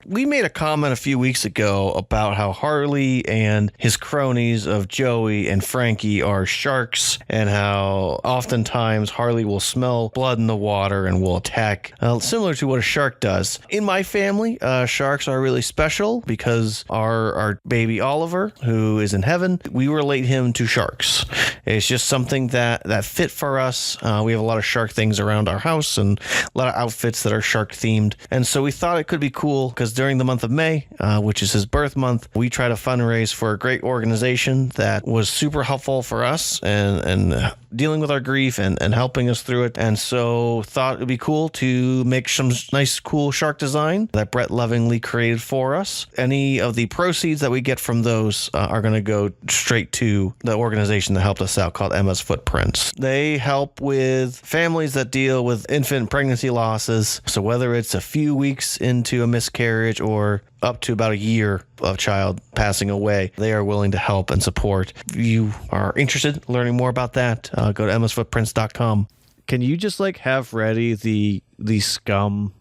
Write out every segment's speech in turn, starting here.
We made a comment a few weeks ago about how Harley and his cronies of Joey and Frankie are sharks, and how oftentimes Harley will smell blood in the water and will attack, similar to what a shark does. In my family, sharks are really special because our baby Oliver, who is in heaven, we relate him to sharks. It's just something that fit for us. We have a lot of shark things around our house and a lot of outfits that are shark themed. And so we thought it could be cool because during the month of May, which is his birth month, we try to fundraise for a great organization that was super helpful for us and dealing with our grief and helping us through it. And so thought it'd be cool to make some nice, cool shark design that Brett lovingly created for us. Any of the proceeds that we get from those are going to go straight to the organization that helped us out called Emma's Footprints. They help with families that deal with infant pregnancy losses. So whether it's a few weeks into a miscarriage or up to about a year of child passing away, they are willing to help and support. If you are interested in learning more about that, go to emmasfootprints.com. Can you just have ready the scum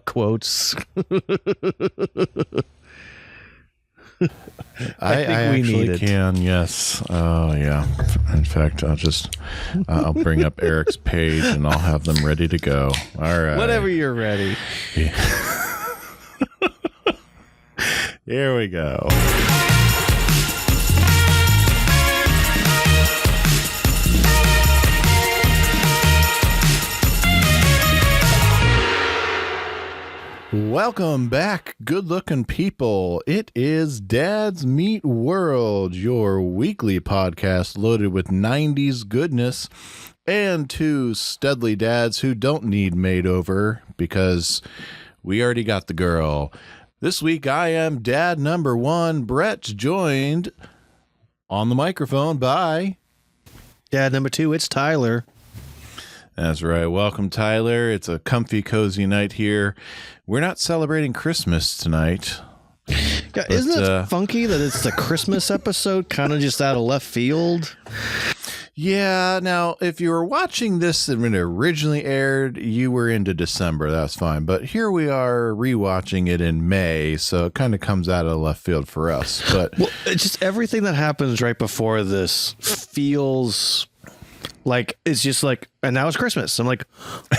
quotes? I actually can, yes. Yeah. In fact, I'll bring up Eric's page and I'll have them ready to go. All right. Whenever you're ready. Here we go. Welcome back, good-looking people. It is Dad's Meat World, your weekly podcast loaded with 90s goodness and two studly dads who don't need makeover because we already got the girl. This week, I am dad number one, Brett, joined on the microphone by dad number two, it's Tyler. That's right. Welcome, Tyler. It's a comfy, cozy night here. We're not celebrating Christmas tonight. Yeah, isn't it funky that it's the Christmas episode, kind of just out of left field? Yeah. Now, if you were watching this when it originally aired, you were into December. That's fine. But here we are rewatching it in May, so it kind of comes out of left field for us. But well, it's just everything that happens right before this feels like it's just like, and now it's Christmas. I'm like,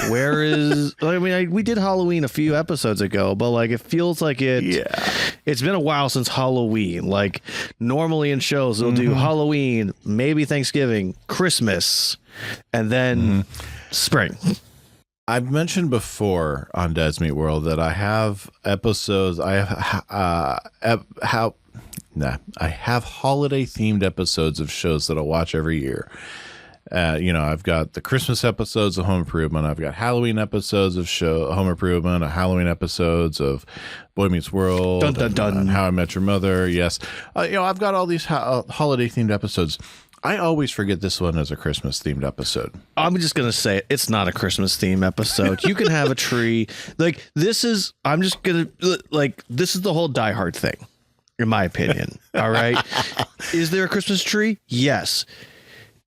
where is? I mean, we did Halloween a few episodes ago, but it feels like it. Yeah, it's been a while since Halloween. Like normally in shows, they'll do Halloween, maybe Thanksgiving, Christmas, and then spring. I've mentioned before on Dad's Meat World that I have episodes. I have holiday themed episodes of shows that I'll watch every year. I've got the Christmas episodes of Home Improvement. I've got Halloween episodes of Home Improvement, Halloween episodes of Boy Meets World, dun, dun, dun. And How I Met Your Mother. Yes. I've got all these holiday themed episodes. I always forget this one as a Christmas themed episode. I'm just going to say it's not a Christmas theme episode. You can have a tree. This is the whole Die Hard thing, in my opinion. All right. Is there a Christmas tree? Yes.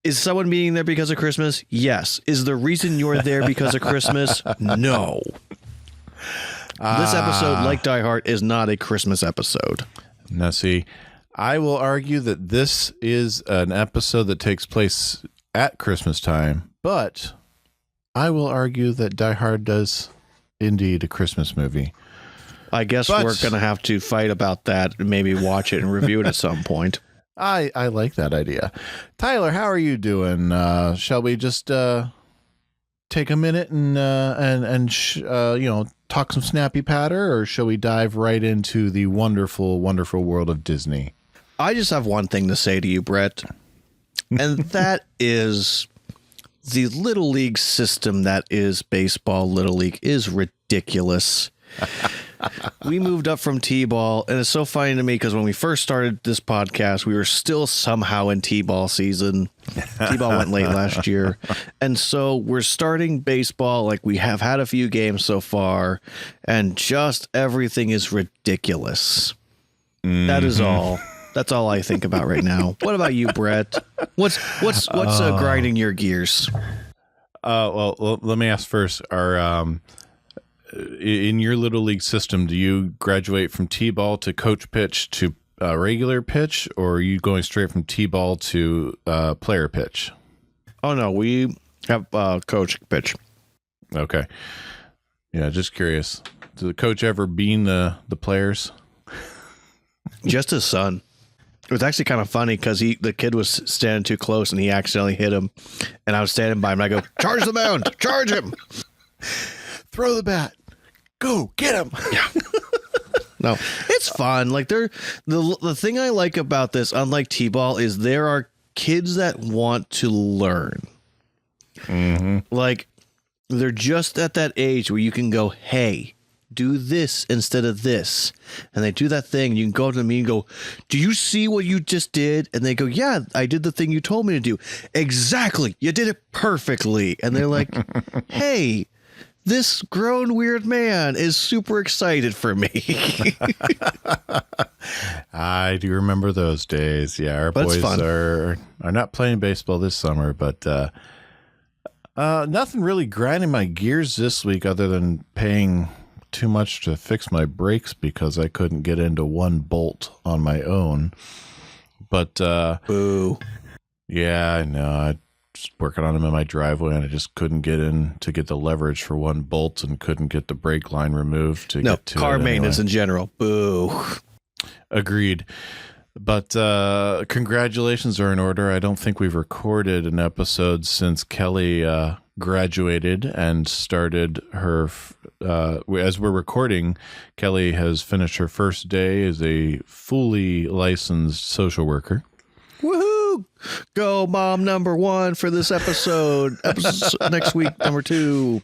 Is someone being there because of Christmas? Yes. Is the reason you're there because of Christmas? No. This episode, like Die Hard, is not a Christmas episode. Now, see, I will argue that this is an episode that takes place at Christmas time, but I will argue that Die Hard does indeed a Christmas movie. I guess we're going to have to fight about that and maybe watch it and review it at some point. I like that idea. Tyler, how are you doing? Shall we just take a minute and talk some snappy patter, or shall we dive right into the wonderful, wonderful world of Disney? I just have one thing to say to you, Brett, and that is the Little League system that is baseball. Little League is ridiculous. We moved up from T-ball, and it's so funny to me because when we first started this podcast, we were still somehow in T-ball season. T-ball went late last year, and so we're starting baseball. We have had a few games so far, and just everything is ridiculous. That is all. That's all I think about right now. What about you, Brett? What's grinding your gears? Well, let me ask first. in your little league system, do you graduate from T-ball to coach pitch to regular pitch, or are you going straight from T-ball to player pitch? Oh, no, we have coach pitch. Okay. Yeah, just curious. Did the coach ever bean the players? Just his son. It was actually kind of funny because the kid was standing too close and he accidentally hit him. And I was standing by him and I go, charge the mound, charge him. Throw the bat. Go, get him. Yeah. No, it's fun. Like the thing I like about this, unlike T-ball, is there are kids that want to learn. Mm-hmm. Like they're just at that age where you can go, hey, do this instead of this. And they do that thing. And you can go to me and go, do you see what you just did? And they go, yeah, I did the thing you told me to do. Exactly. You did it perfectly. And they're like, hey, this grown weird man is super excited for me. I do remember those days. Yeah, our But it's boys fun. are not playing baseball this summer, but nothing really grinding my gears this week other than paying too much to fix my brakes because I couldn't get into one bolt on my own. But Boo. yeah, I know. I was working on them in my driveway and I just couldn't get in to get the leverage for one bolt and couldn't get the brake line removed to get to car it maintenance anyway. in general. Boo. Agreed. But congratulations are in order. I don't think we've recorded an episode since Kelly graduated and started her. As we're recording, Kelly has finished her first day as a fully licensed social worker. Woohoo! Go mom number 1 for this episode. Next week, number 2.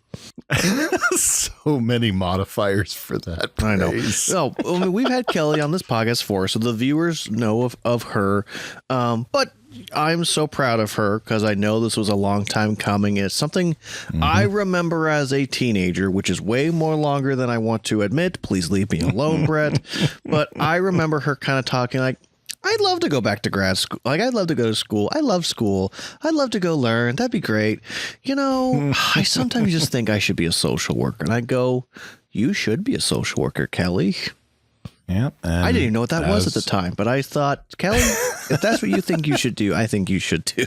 So many modifiers for that. I know. Praise. No, I mean, we've had Kelly on this podcast before, so the viewers know of her. But I'm so proud of her because I know this was a long time coming. It's something I remember as a teenager, which is way more longer than I want to admit. Please leave me alone, Brett. But I remember her kind of talking like, I'd love to go back to grad school. Like, I'd love to go to school. I love school. I'd love to go learn. That'd be great. You know, I sometimes just think I should be a social worker. And I go, you should be a social worker, Kelly. Yeah, I didn't even know what that was at the time. But I thought, Kelly, if that's what you think you should do, I think you should too.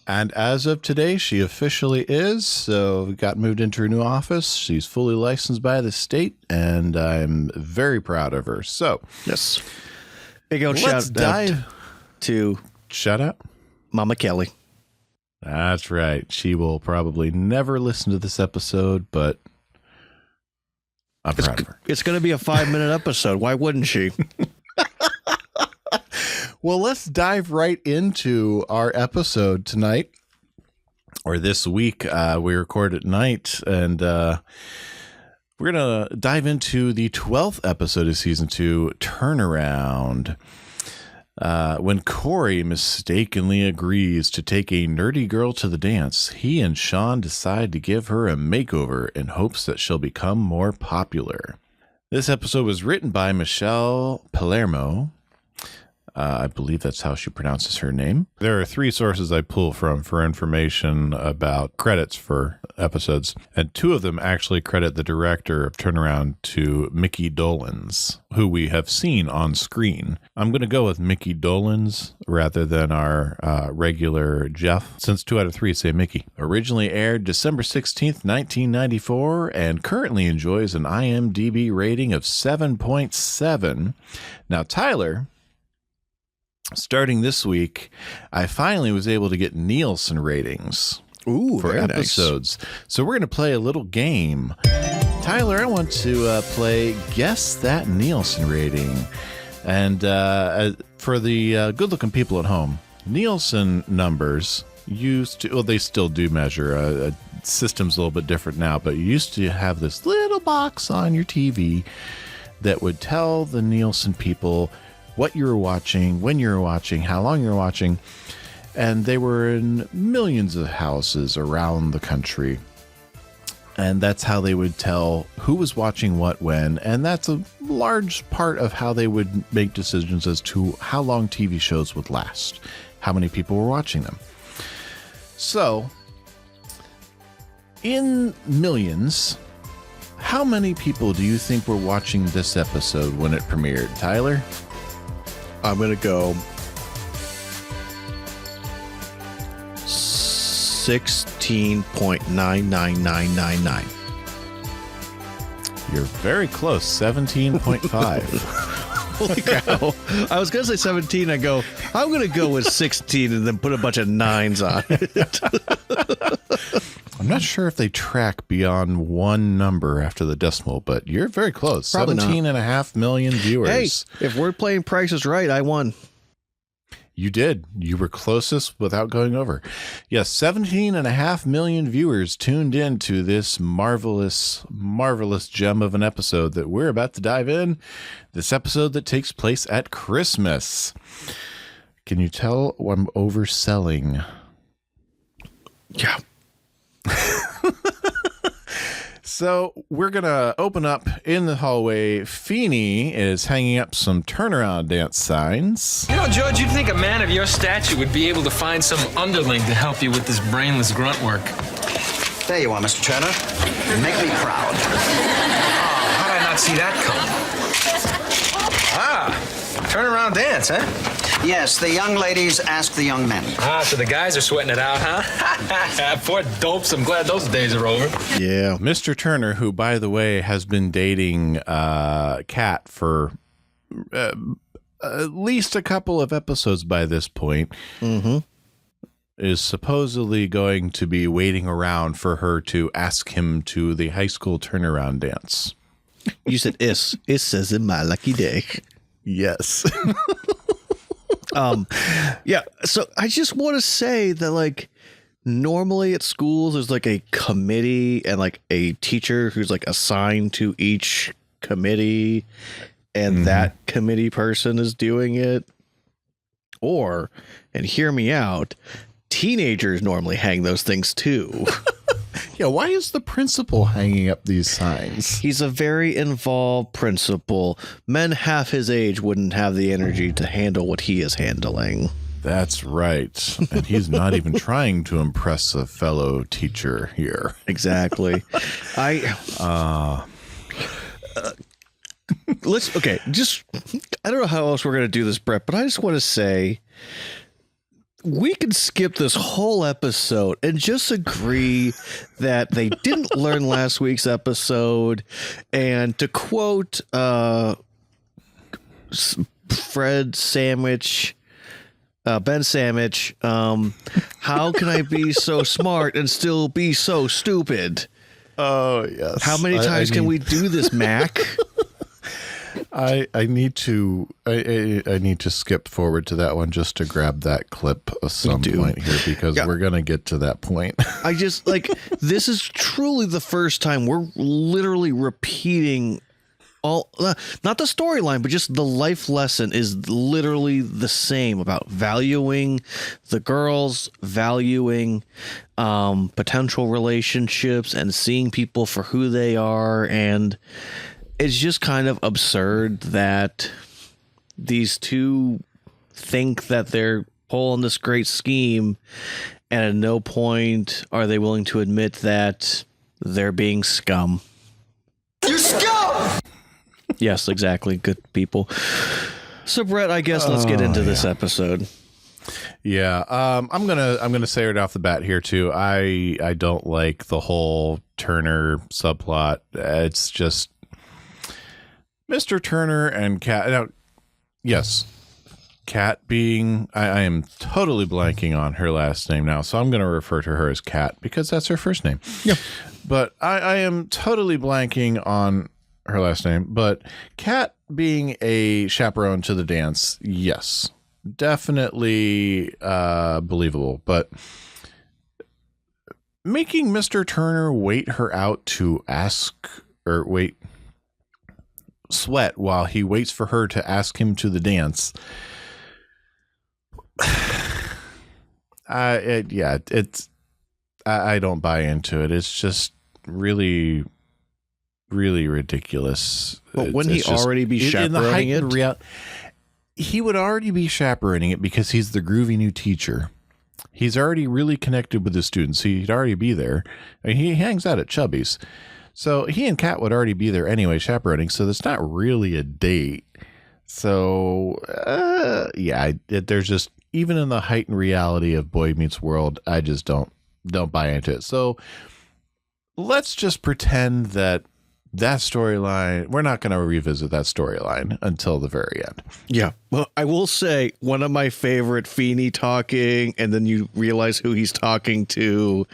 And as of today, she officially is. So we got moved into her new office. She's fully licensed by the state. And I'm very proud of her. So, Yes. Big old let's shout dive out to Shut up. Mama Kelly. That's right. She will probably never listen to this episode, but I'm proud of her. It's going to be a 5-minute episode. Why wouldn't she? Well, let's dive right into our episode tonight, or this week. We record at night, and we're going to dive into the 12th episode of Season 2, Turnaround. When Cory mistakenly agrees to take a nerdy girl to the dance, he and Sean decide to give her a makeover in hopes that she'll become more popular. This episode was written by Michelle Palermo. I believe that's how she pronounces her name. There are 3 sources I pull from for information about credits for episodes, and 2 of them actually credit the director of Turnaround to Mickey Dolenz, who we have seen on screen. I'm going to go with Mickey Dolenz rather than our regular Jeff, since 2 out of 3 say Mickey. Originally aired December 16th, 1994, and currently enjoys an IMDb rating of 7.7. Now, Tyler, starting this week, I finally was able to get Nielsen ratings Ooh, for very episodes. So we're going to play a little game. Tyler, I want to play Guess That Nielsen Rating. And for the good-looking people at home, Nielsen numbers used to, well, they still do measure. System's a little bit different now, but you used to have this little box on your TV that would tell the Nielsen people what you were watching, when you were watching, how long you were watching, and they were in millions of houses around the country. And that's how they would tell who was watching what when, and that's a large part of how they would make decisions as to how long TV shows would last, how many people were watching them. So, in millions, how many people do you think were watching this episode when it premiered, Tyler? I'm going to go 16.99999. You're very close, 17.5. Holy cow. I was going to say 17. I'm going to go with 16 and then put a bunch of nines on it. I'm not sure if they track beyond one number after the decimal, but you're very close. Probably 17.5 million viewers. Hey, if we're playing Price is Right, I won. You did. You were closest without going over. Yes, 17.5 million viewers tuned in to this marvelous, marvelous gem of an episode that we're about to dive in. This episode that takes place at Christmas. Can you tell I'm overselling? Yeah. So we're going to open up in the hallway. Feeney is hanging up some turnaround dance signs. You know, George, you'd think a man of your stature would be able to find some underling to help you with this brainless grunt work. There you are, Mr. Turner. You make me proud. Oh, how did I not see that coming? Turnaround dance, huh? Yes, the young ladies ask the young men. So the guys are sweating it out, huh? Poor dopes. I'm glad those days are over. Yeah. Mr. Turner, who, by the way, has been dating Kat for at least a couple of episodes by this point, is supposedly going to be waiting around for her to ask him to the high school turnaround dance. You said is. It says in my lucky day. Yes. Yeah. So I just want to say that, like, normally at schools, there's like a committee and like a teacher who's like assigned to each committee, and that committee person is doing it. Or, and hear me out, teenagers normally hang those things too. Yeah, why is the principal hanging up these signs? He's a very involved principal. Men half his age wouldn't have the energy to handle what he is handling. That's right. And he's not even trying to impress a fellow teacher here. Exactly. Let's, okay, just, I don't know how else we're going to do this, Brett, but I just want to say, we can skip this whole episode and just agree that they didn't learn last week's episode. And to quote Fred Sandwich, Ben Sandwich, how can I be so smart and still be so stupid? Oh, yes. How many times can we do this, Mac? I need to skip forward to that one just to grab that clip at some point here, because we're going to get to that point. I just, like, this is truly the first time we're literally repeating all, not the storyline, but just the life lesson is literally the same about valuing the girls, valuing potential relationships, and seeing people for who they are. And it's just kind of absurd that these two think that they're pulling this great scheme, and at no point are they willing to admit that they're being scum. You scum! Yes, exactly. Good people. So, Brett, I guess let's get into this episode. Yeah, I'm gonna say it off the bat here too. I don't like the whole Turner subplot. It's just Mr. Turner and Kat. Now, yes, Kat being, I am totally blanking on her last name now, so I'm going to refer to her as Kat because that's her first name. Yeah. But I am totally blanking on her last name. But Kat being a chaperone to the dance, yes, definitely believable. But making Mr. Turner wait her out to ask, or sweat while he waits for her to ask him to the dance. I don't buy into it. It's just really, really ridiculous. But wouldn't he already be chaperoning it? He would already be chaperoning it because he's the groovy new teacher. He's already really connected with the students. He'd already be there. I mean, he hangs out at Chubby's. So he and Kat would already be there anyway, chaperoning. So it's not really a date. So, there's just, even in the heightened reality of Boy Meets World, I just don't buy into it. So let's just pretend that storyline, we're not going to revisit that storyline until the very end. Yeah. Well, I will say one of my favorite Feeney talking, and then you realize who he's talking to.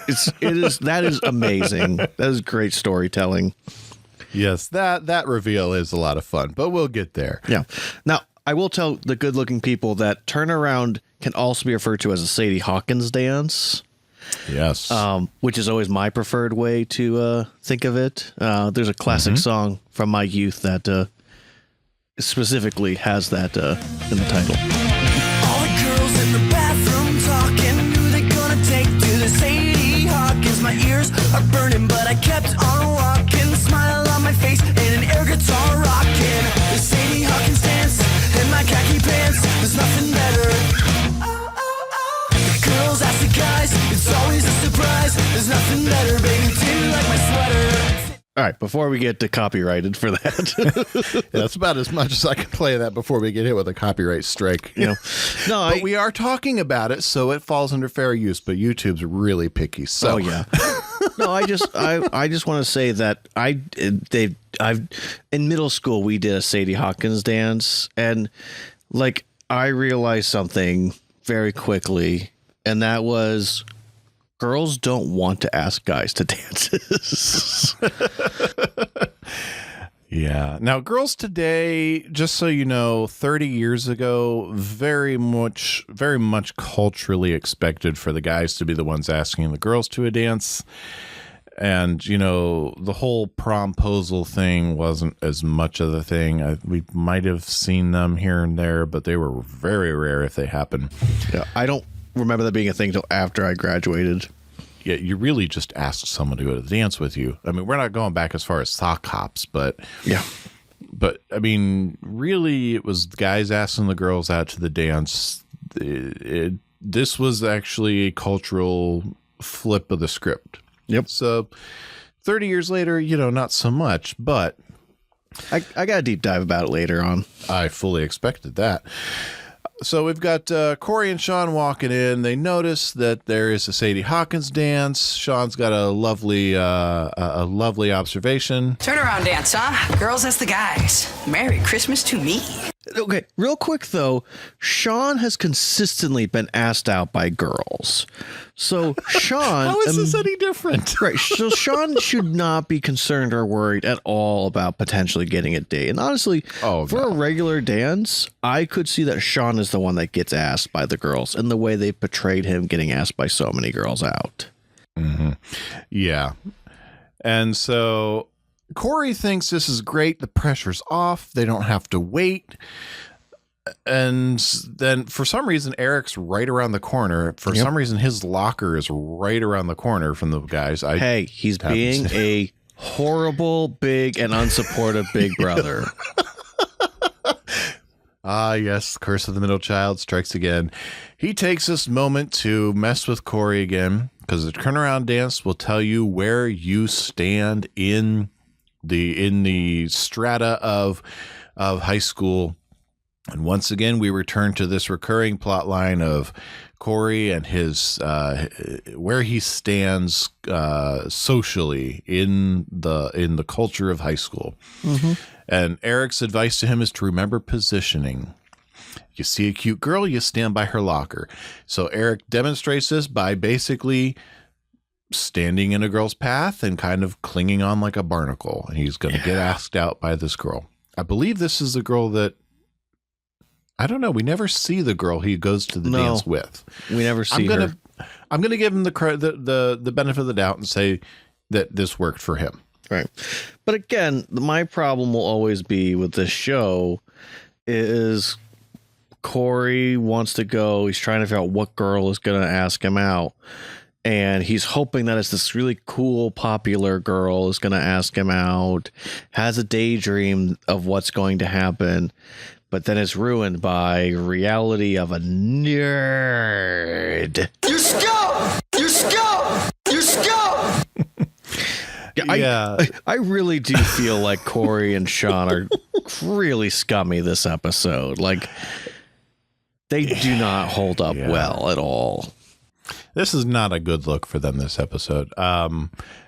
That is amazing. That is great storytelling. Yes, that reveal is a lot of fun, but we'll get there. Yeah. Now, I will tell the good-looking people that turnaround can also be referred to as a Sadie Hawkins dance. Yes. Which is always my preferred way to think of it. There's a classic song from my youth that specifically has that in the title. All the girls in the bathroom talking, who they gonna take to the Sadie Hawkins. My ears are burning, but I kept on walking, smile on my face and an air guitar rocking. The Sadie Hawkins dance in my khaki pants, there's nothing better. The girls ask the guys, it's always a surprise. There's nothing better, baby, do you like my sweater? All right, before we get to copyrighted for that. That's about as much as I can play that before we get hit with a copyright strike. But we are talking about it, so it falls under fair use, but YouTube's really picky. So yeah. No, I just want to say that I've in middle school we did a Sadie Hawkins dance, and like I realized something very quickly, and that was girls don't want to ask guys to dances. Yeah. Now, girls today, just so you know, 30 years ago, very much culturally expected for the guys to be the ones asking the girls to a dance. And, you know, the whole promposal thing wasn't as much of the thing. We might have seen them here and there, but they were very rare if they happened. Yeah, I don't remember that being a thing until after I graduated. Yeah, you really just asked someone to go to the dance with you. I mean, we're not going back as far as sock hops, but yeah. But I mean, really, it was guys asking the girls out to the dance. This was actually a cultural flip of the script. Yep. So 30 years later, you know, not so much, but I got a deep dive about it later on. I fully expected that. So we've got Cory and Sean walking in. They notice that there is a Sadie Hawkins dance. Sean's got a lovely observation. Turnaround dance, huh? Girls as the guys. Merry Christmas to me. Okay, real quick though, Sean has consistently been asked out by girls. So Sean, how is this any different? Right. So Sean should not be concerned or worried at all about potentially getting a date. And honestly, a regular dance, I could see that Sean is the one that gets asked by the girls, and the way they portrayed him getting asked by so many girls out. Mm-hmm. Yeah. And so Cory thinks this is great. The pressure's off. They don't have to wait. And then for some reason, Eric's right around the corner. For some reason, his locker is right around the corner from the guys. Hey, he's being a horrible, big, and unsupportive big brother. Ah, yes. Curse of the middle child strikes again. He takes this moment to mess with Cory again, because the turnaround dance will tell you where you stand in the strata of high school. And once again, we return to this recurring plot line of Cory and his where he stands socially in the culture of high school. Mm-hmm. And Eric's advice to him is to remember positioning. You see a cute girl, you stand by her locker. So Eric demonstrates this by basically standing in a girl's path and kind of clinging on like a barnacle. And he's going to get asked out by this girl. I believe this is the girl that, I don't know. We never see the girl he goes to the dance with. We never see her. I'm going to give him the benefit of the doubt and say that this worked for him. Right. But again, my problem will always be with this show is Cory wants to go. He's trying to figure out what girl is going to ask him out. And he's hoping that it's this really cool, popular girl is going to ask him out, has a daydream of what's going to happen. But then it's ruined by reality of a nerd. You scum! You scum! You scum! I really do feel like Cory and Sean are really scummy this episode. Like, they do not hold up well at all. This is not a good look for them this episode.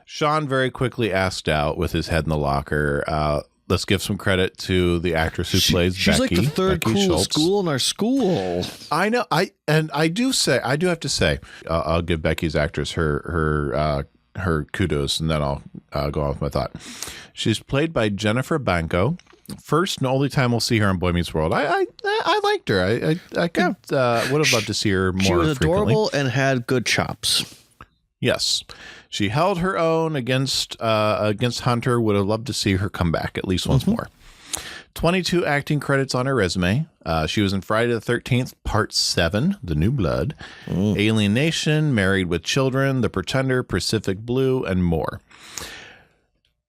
Sean very quickly asked out with his head in the locker. Let's give some credit to the actress who plays she's Becky. She's like the third Becky coolest Schultz. school in our school. I know. I do have to say, I'll give Becky's actress her kudos, and then I'll go on with my thought. She's played by Jennifer Banco. First and only time we'll see her on Boy Meets World. I liked her. I could would have loved to see her more. She was adorable frequently. and had good chops. Yes, she held her own against Hunter. Would have loved to see her come back at least once more. 22 acting credits on her resume. She was in Friday the 13th, Part 7, The New Blood, Alien Nation, Married with Children, The Pretender, Pacific Blue, and more.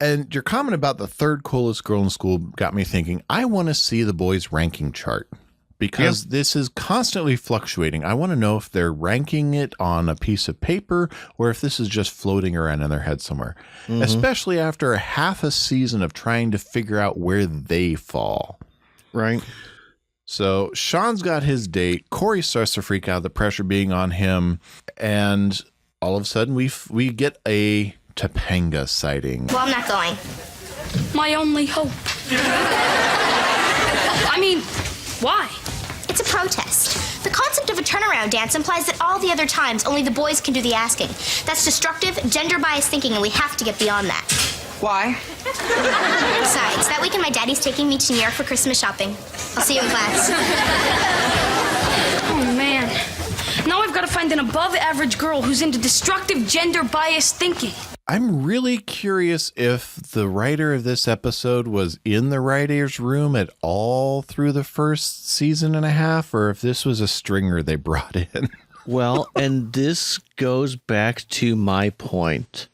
And your comment about the third coolest girl in school got me thinking, I want to see the boys' ranking chart because this is constantly fluctuating. I want to know if they're ranking it on a piece of paper or if this is just floating around in their head somewhere, especially after a half a season of trying to figure out where they fall. Right. So Sean's got his date. Cory starts to freak out, the pressure being on him. And all of a sudden we get a Topanga sighting. Well, I'm not going. My only hope. I mean, why? It's a protest. The concept of a turnaround dance implies that all the other times only the boys can do the asking. That's destructive, gender-biased thinking, and we have to get beyond that. Why? Besides, that weekend my daddy's taking me to New York for Christmas shopping. I'll see you in class. Oh, man. Now I've got to find an above-average girl who's into destructive, gender-biased thinking. I'm really curious if the writer of this episode was in the writer's room at all through the first season and a half, or if this was a stringer they brought in. Well, and this goes back to my point.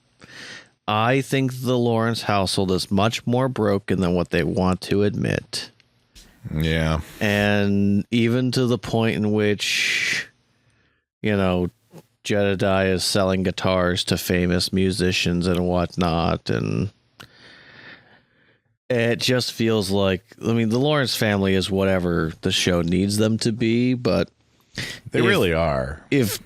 I think the Lawrence household is much more broken than what they want to admit. Yeah. And even to the point in which, Jedediah is selling guitars to famous musicians and whatnot. And it just feels like, the Lawrence family is whatever the show needs them to be, but They really are. If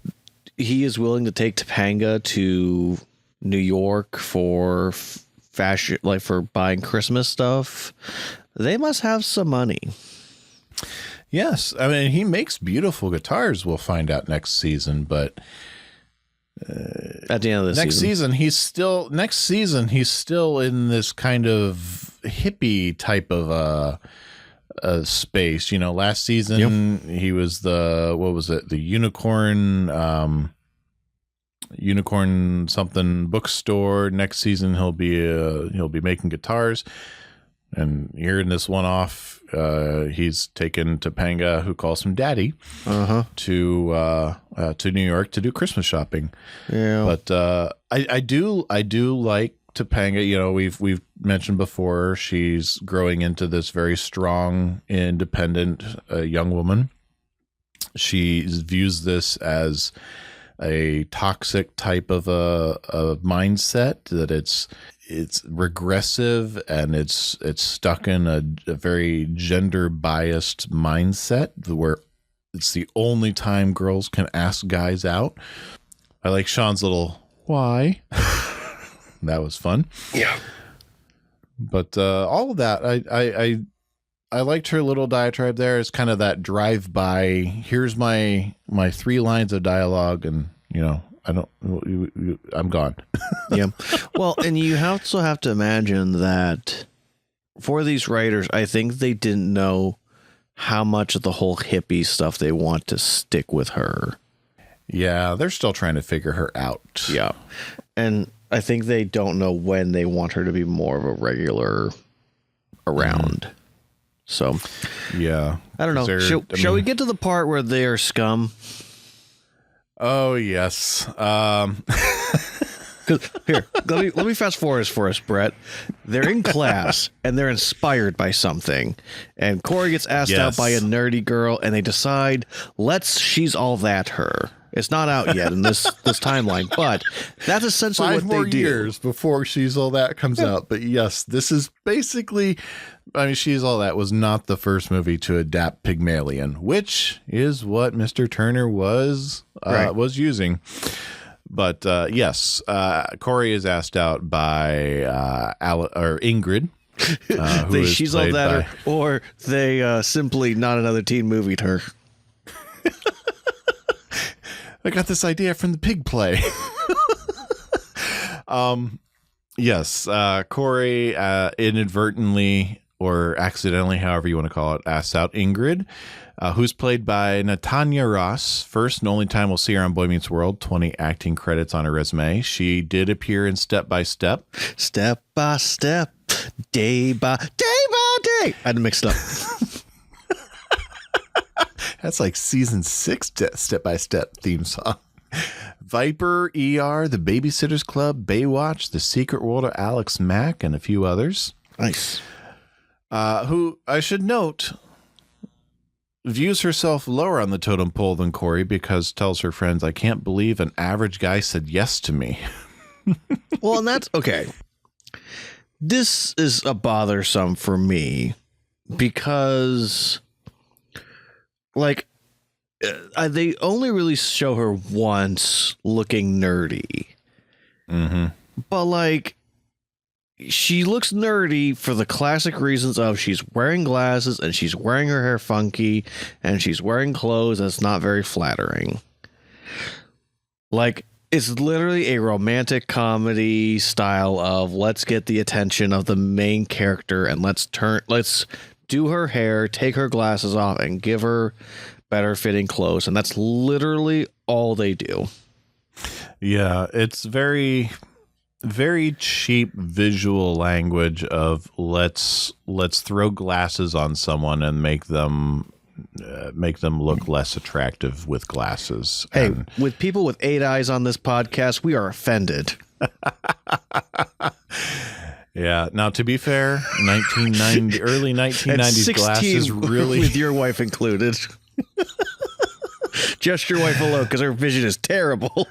he is willing to take Topanga to New York for fashion, like for buying Christmas stuff, they must have some money. Yes. He makes beautiful guitars, we'll find out next season, but at the end of the next season he's still in this kind of hippie type of space. Last season he was the unicorn something bookstore. Next season he'll be making guitars. And here in this one-off, he's taken Topanga, who calls him Daddy, to New York to do Christmas shopping. Yeah, but I do like Topanga. We've mentioned before she's growing into this very strong, independent young woman. She views this as a toxic type of a mindset, that it's regressive and it's stuck in a very gender biased mindset where it's the only time girls can ask guys out. I like Sean's little why. That was fun. Yeah. But all of that, I liked her little diatribe there. It's kind of that drive by. Here's my 3 lines of dialogue, and I'm gone. Yeah. Well, and you also have to imagine that for these writers, I think they didn't know how much of the whole hippie stuff they want to stick with her. Yeah, they're still trying to figure her out. Yeah. And I think they don't know when they want her to be more of a regular around. So, yeah. I don't know. Shall we get to the part where they are scum? Oh, yes. Here, let me fast forward for us, Brett. They're in class and they're inspired by something, and Cory gets asked out by a nerdy girl, and they decide she's all that her, It's not out yet in this timeline, but that's essentially 5 what more they do. years before She's All That comes out. But yes, this is basically, I mean, She's All That was not the first movie to adapt Pygmalion, which is what Mr. Turner was using. But yes, Cory is asked out by Ingrid. She's All That, or they simply Not Another Teen Movie her. I got this idea from the pig play. Yes, Cory inadvertently or accidentally, however you want to call it, asks out Ingrid, who's played by Natanya Ross. First and only time we'll see her on Boy Meets World, 20 acting credits on her resume. She did appear in Step by Step. Step by step, day by day. I had to mix it up. That's like season 6 Step by Step theme song. Viper, ER, The Babysitter's Club, Baywatch, The Secret World of Alex Mack, and a few others. Nice. Who I should note views herself lower on the totem pole than Cory because tells her friends, I can't believe an average guy said yes to me. Well, and that's okay. This is a bothersome for me because, like, they only really show her once looking nerdy. Mm-hmm. But, like, she looks nerdy for the classic reasons of she's wearing glasses and she's wearing her hair funky and she's wearing clothes that's not very flattering. Like, it's literally a romantic comedy style of let's get the attention of the main character and let's do her hair, take her glasses off, and give her better fitting clothes. And that's literally all they do. Yeah, it's very, very cheap visual language of let's throw glasses on someone and make them look less attractive with glasses. Hey, and with people with 8 eyes on this podcast, we are offended. yeah. Now, to be fair, early 1990s glasses really, with your wife included. Just your wife alone, because her vision is terrible.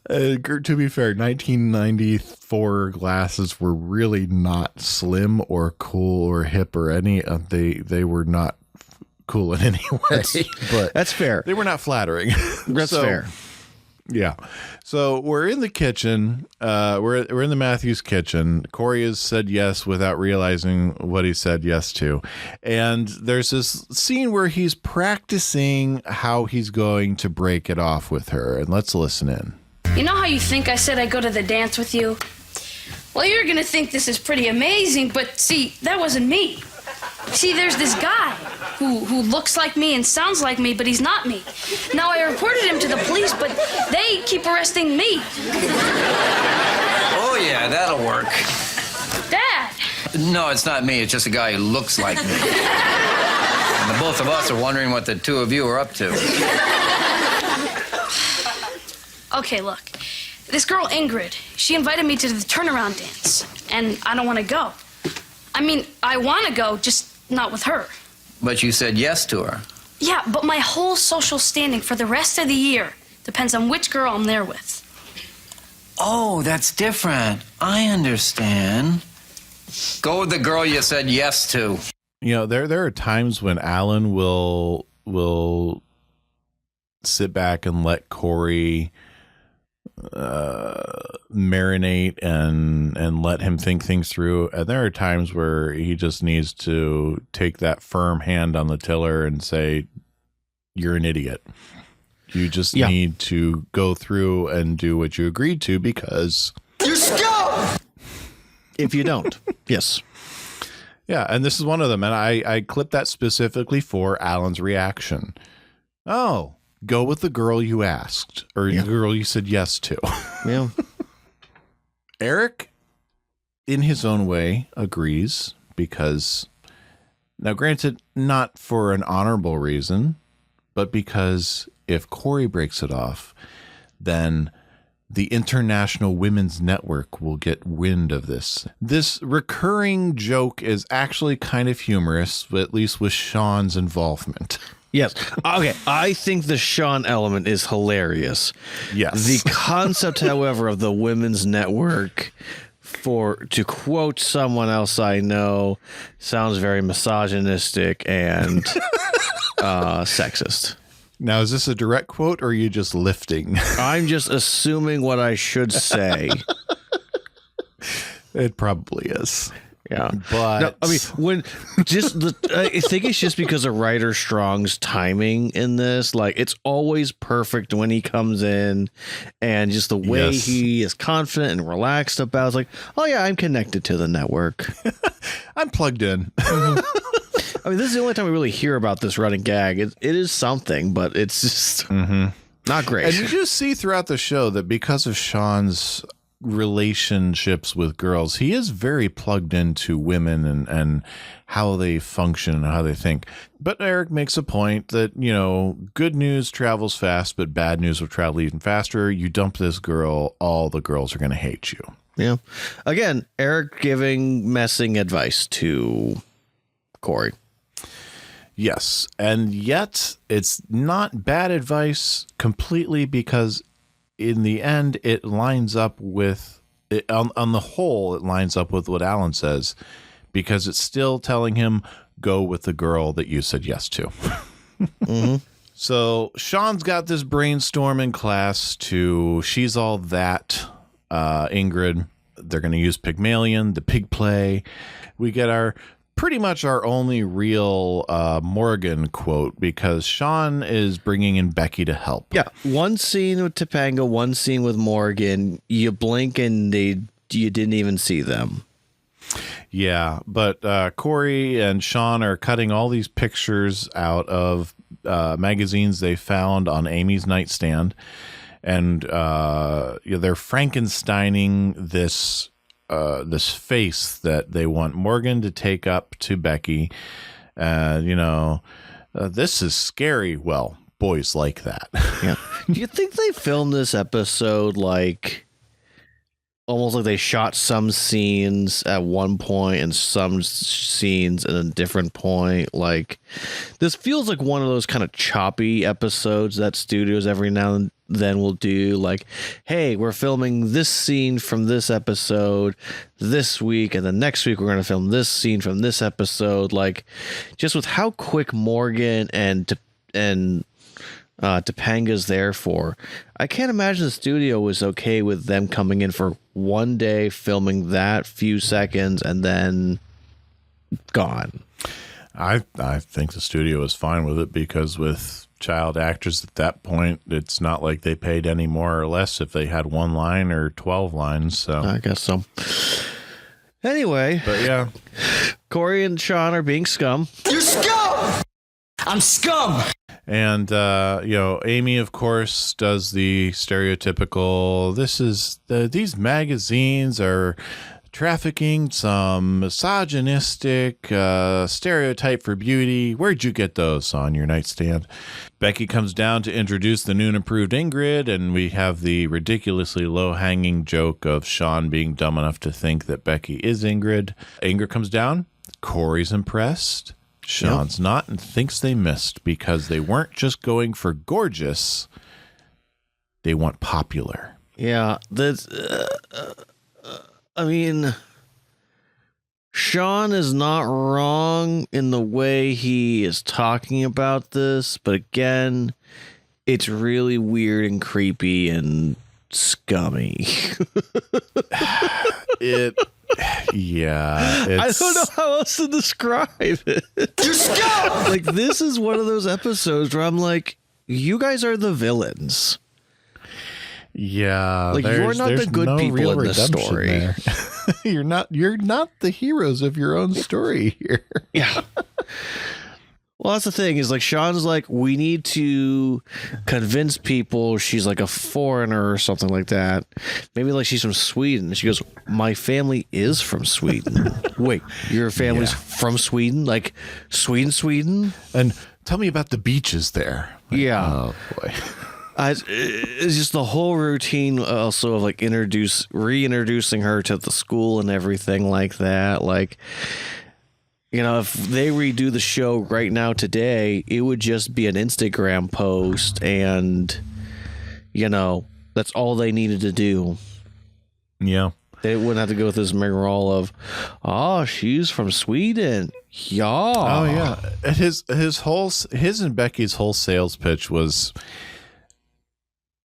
To be fair, 1994 glasses were really not slim or cool or hip or any. They were not cool in any way. But that's fair. They were not flattering. That's fair. Yeah. So we're in the kitchen. We're in the Matthews kitchen. Cory has said yes without realizing what he said yes to. And there's this scene where he's practicing how he's going to break it off with her. And let's listen in. You know how you think I said I'd go to the dance with you? Well, you're gonna think this is pretty amazing, but see, that wasn't me. See, there's this guy who looks like me and sounds like me, but he's not me. Now, I reported him to the police, but they keep arresting me. Oh, yeah, that'll work. Dad! No, it's not me. It's just a guy who looks like me. And the both of us are wondering what the two of you are up to. Okay, look. This girl, Ingrid, she invited me to the turnaround dance, and I don't want to go. I mean, I want to go, just not with her. But you said yes to her. Yeah, but my whole social standing for the rest of the year depends on which girl I'm there with. Oh, that's different. I understand. Go with the girl you said yes to. You know, there are times when Alan will sit back and let Cory marinate and let him think things through, and there are times where he just needs to take that firm hand on the tiller and say, you're an idiot. You just need to go through and do what you agreed to, because You scum! If you don't. Yes. Yeah, and this is one of them, and I clipped that specifically for Alan's reaction. Oh, go with the girl you asked, or the girl you said yes to. Yeah. Eric, in his own way, agrees, because, now granted, not for an honorable reason, but because if Cory breaks it off, then the International Women's Network will get wind of this. This recurring joke is actually kind of humorous, at least with Sean's involvement. Yes. Okay. I think the Sean element is hilarious. Yes. The concept, however, of the Women's Network, to quote someone else I know, sounds very misogynistic and sexist. Now, is this a direct quote or are you just lifting? I'm just assuming what I should say. It probably is. Yeah, but no, I mean, I think it's just because of Ryder Strong's timing in this. Like, it's always perfect when he comes in, and just the way he is confident and relaxed about. It's like, oh yeah, I'm connected to the network. I'm plugged in. I mean, this is the only time we really hear about this running gag. It is something, but it's just not great. And you just see throughout the show that because of Sean's relationships with girls, he is very plugged into women and how they function and how they think. But Eric makes a point that, you know, good news travels fast, but bad news will travel even faster. You dump this girl, all the girls are going to hate you. Yeah. Again, Eric giving messing advice to Cory. Yes. And yet it's not bad advice completely, because in the end, it lines up with, on the whole, it lines up with what Alan says, because it's still telling him, go with the girl that you said yes to. So Sean's got this brainstorm in class to She's All That, Ingrid. They're going to use Pygmalion, the pig play. We get pretty much our only real Morgan quote, because Sean is bringing in Becky to help. Yeah, one scene with Topanga, one scene with Morgan. You blink and you didn't even see them. Yeah, but Cory and Sean are cutting all these pictures out of magazines they found on Amy's nightstand, and they're Frankensteining this face that they want Morgan to take up to Becky. This is scary. Well, boys like that. Yeah. Do you think they filmed this episode like almost like they shot some scenes at one point and some scenes at a different point? Like, this feels like one of those kind of choppy episodes that studios every now and then will do. Like, hey, we're filming this scene from this episode this week, and then next week we're going to film this scene from this episode. Like, just with how quick Morgan and Topanga's there for, I can't imagine the studio was okay with them coming in for one day, filming that few seconds, and then gone. I think the studio is fine with it, because with child actors at that point, it's not like they paid any more or less if they had one line or 12 lines. So I guess so. Anyway, but yeah, Cory and Sean are being scum. You're scum! I'm scum! And, Amy, of course, does the stereotypical, these magazines are trafficking some misogynistic stereotype for beauty. Where'd you get those? On your nightstand. Becky comes down to introduce the new and improved Ingrid, and we have the ridiculously low-hanging joke of Sean being dumb enough to think that Becky is Ingrid. Ingrid comes down. Cory's impressed. Sean's not, and thinks they missed, because they weren't just going for gorgeous. They want popular. Yeah, that's... I mean, Sean is not wrong in the way he is talking about this, but again, it's really weird and creepy and scummy. Yeah, I don't know how else to describe it. You're scum! Like, this is one of those episodes where I'm like, you guys are the villains. Yeah, like, you're not the good people in this story. You're not the heroes of your own story here. Yeah. Well, that's the thing, is like, Sean's like, we need to convince people she's like a foreigner or something like that. Maybe like she's from Sweden. She goes, my family is from Sweden. Wait, your family's from Sweden? Like Sweden? And tell me about the beaches there. Like, yeah. Oh boy. It's just the whole routine also of like reintroducing her to the school and everything like that. Like, you know, if they redo the show right now today, it would just be an Instagram post and, you know, that's all they needed to do. Yeah. They wouldn't have to go through this rigmarole of, oh, she's from Sweden. Yeah. Oh yeah. And his and Becky's whole sales pitch was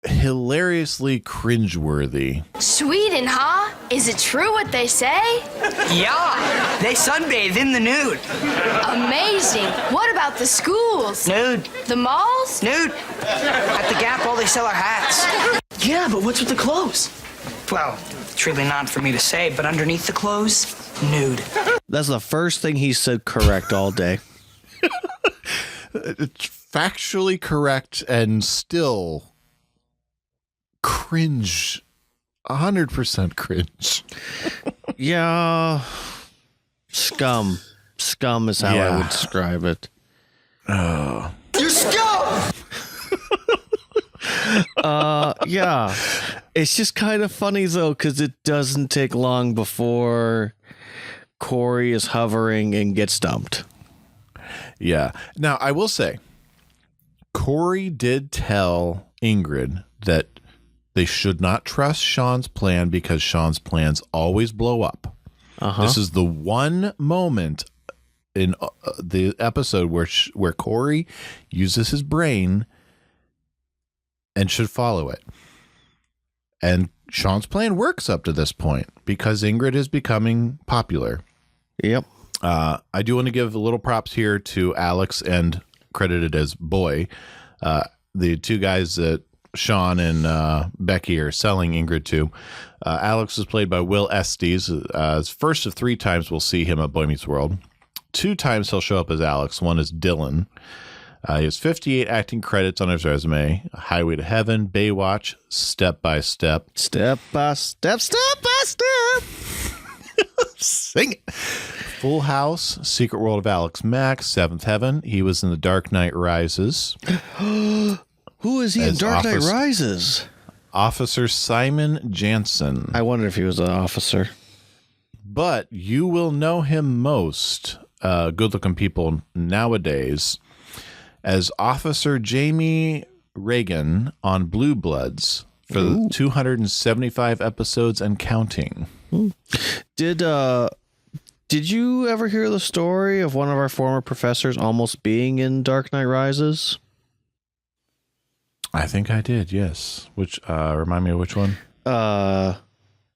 hilariously cringeworthy. Sweden, huh? Is it true what they say? Yeah, they sunbathe in the nude. Amazing. What about the schools? Nude. The malls? Nude. At the Gap, all they sell are hats. Yeah, but what's with the clothes? Well, it's really not for me to say, but underneath the clothes, nude. That's the first thing he said correct all day. It's factually correct and still cringe. 100% cringe. Yeah. Scum. Scum is how I would describe it. You're scum! Yeah. It's just kind of funny, though, because it doesn't take long before Cory is hovering and gets dumped. Yeah. Now, I will say, Cory did tell Ingrid that they should not trust Sean's plan because Sean's plans always blow up. This is the one moment in the episode where Cory uses his brain and should follow it. And Sean's plan works up to this point because Ingrid is becoming popular. Yep. I do want to give a little props here to Alex and credited as Boy, the two guys that Sean and Becky are selling Ingrid to. Alex is played by Will Estes. First of 3 times we'll see him at Boy Meets World. 2 times he'll show up as Alex. One is Dylan. He has 58 acting credits on his resume. Highway to Heaven, Baywatch, Step by Step. Step by step, step by step. Sing it. Full House, Secret World of Alex Mack, Seventh Heaven. He was in The Dark Knight Rises. Who is he in Dark Knight Rises? Officer Simon Jansen. I wonder if he was an officer. But you will know him most, good-looking people nowadays, as Officer Jamie Reagan on Blue Bloods for the 275 episodes and counting. Did you ever hear the story of one of our former professors almost being in Dark Knight Rises? I think I did, yes. Which remind me of which one? You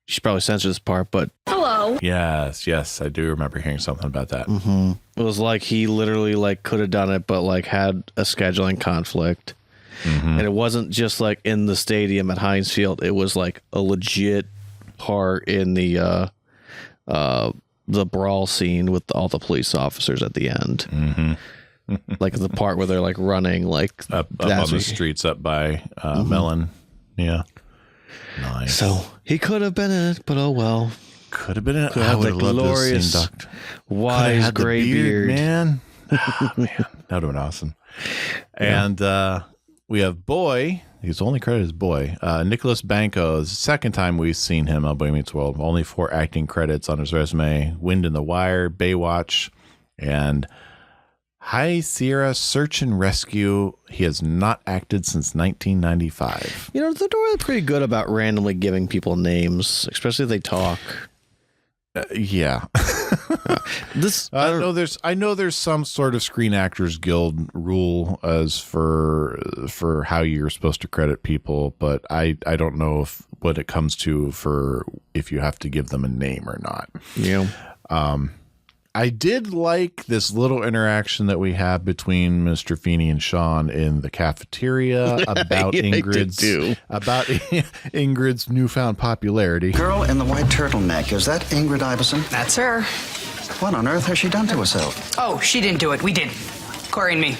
should probably censor this part, but Hello. Yes, I do remember hearing something about that. it was like he literally like could have done it, but like had a scheduling conflict. And it wasn't just like in the stadium at Heinz Field. It was like a legit part in the brawl scene with all the police officers at the end. Like the part where they're like running like Up on the streets up by Mellon. Yeah. Nice. So he could have been in it, but oh well. Could have been in it. Could I have would the have loved to have glorious seen Doctor. wise Had the gray beard. man. Oh, man. That would have been awesome. And we have Boy. He's only credited as Boy. Nicholas Banco is the second time we've seen him on Boy Meets World. Only 4 acting credits on his resume. Wind in the Wire, Baywatch, and High Sierra Search and Rescue. He has not acted since 1995. You know, they're really pretty good about randomly giving people names, especially if they talk. Yeah. I know there's some sort of Screen Actors Guild rule as for how you're supposed to credit people, but I don't know what it comes to for if you have to give them a name or not. Yeah. I did like this little interaction that we have between Mr. Feeney and Sean in the cafeteria about Ingrid's newfound popularity. Girl in the white turtleneck, is that Ingrid Iverson? That's her. What on earth has she done to herself? Oh, she didn't do it. We did. Cory and me.